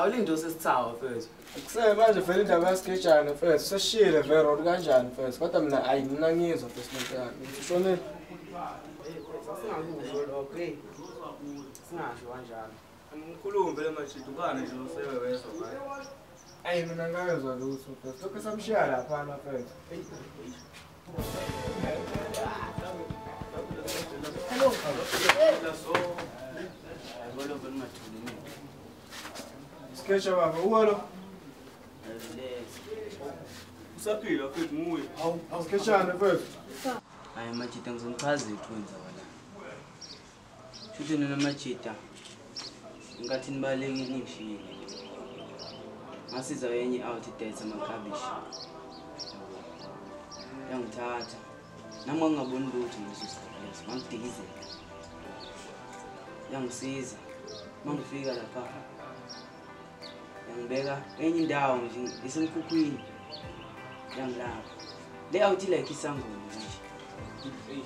Ulindo sesithawa mfethu. Kusele manje vele indaba yasikejana mfethu seshiyile vele road kanjani mfethu kodwa mina ayi mina ngizwa mfethu yami. Ushone Singakusho lokho hey. Singasho kanjalo. Umkhulumi vele manje dukane nje usewe wezwa ngayo. ayi mina ngayezwa lutho mfethu. Lokho samshiya lapha mfethu. Hello. Skecha baba uwalo. Usaphila mfethu nguwe. Awu skechana mfethu. Hayi Machita ngizomchaza ikwenza wala. Futhi nina Machita. Ngathi nibalekile ngishile. Ngasiza yenye out date amakabishi. Yangithatha. Nami ngingaboni lutho ngesusikhathi. Mangidikize. Yangisiza. Mangifika lapha. Yangibeka enye indawo nje isemkhukhwini. Yangilapha. Le out like isangoma nje.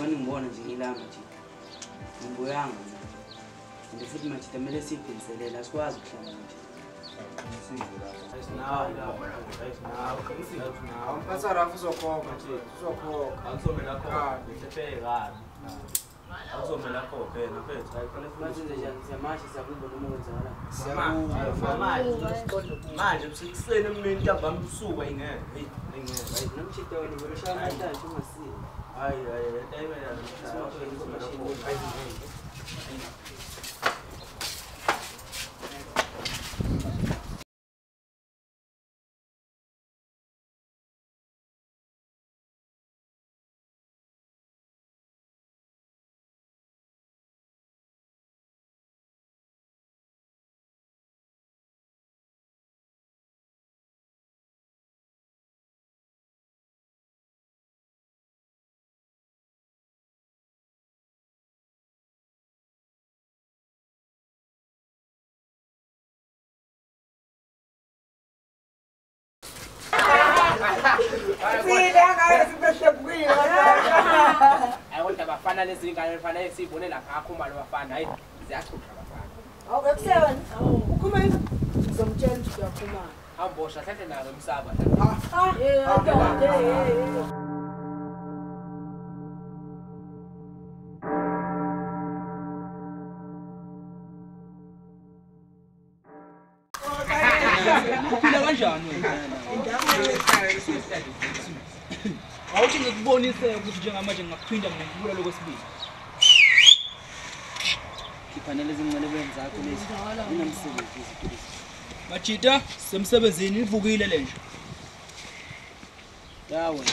Wani ngibona nje ngilamba nje. Ngibuyanga. Nje futhi Machita mele siphinzelela sikwazi ukuhlala nje. Mphatha rafu uzokhokha nje. Uzokhokha. Awusomela khona. Ngishephe kabi. Awusomela khona phela mfethu. Bathi nje siyamashi siyakubona umuntu wenzala. Manje sikuseni emini ntambama usuku ayingeke. Hayi nomchita wena ngishaya amashaya umasile. Hayi ayimela. Ayonda bafana lezingane kufanele sibone lapha akhuma lo bafana hayi ziyachuka bafana. Okay kuseven. Ukhuma ngizomtshela ukuthi uyakhuma. Hambosha hlathe nalo umsaba. Uphila kanjani wena? Awuthi ngikubonise ukuthi njengamanje ngingakuphinda ngikubula lokwesibili. Kufanele izinqolebeni zakho lezi. Unomsebenzi izitulo. Machita semsebenzini ivukile lenje. Yawe.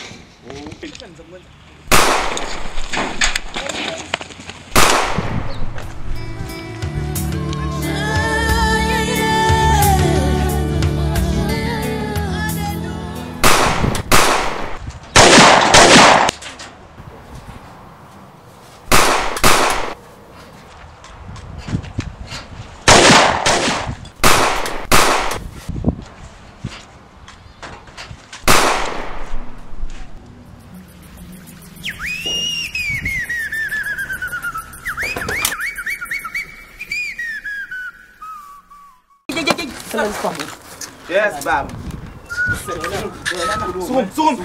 Yes, Bab. Zoom.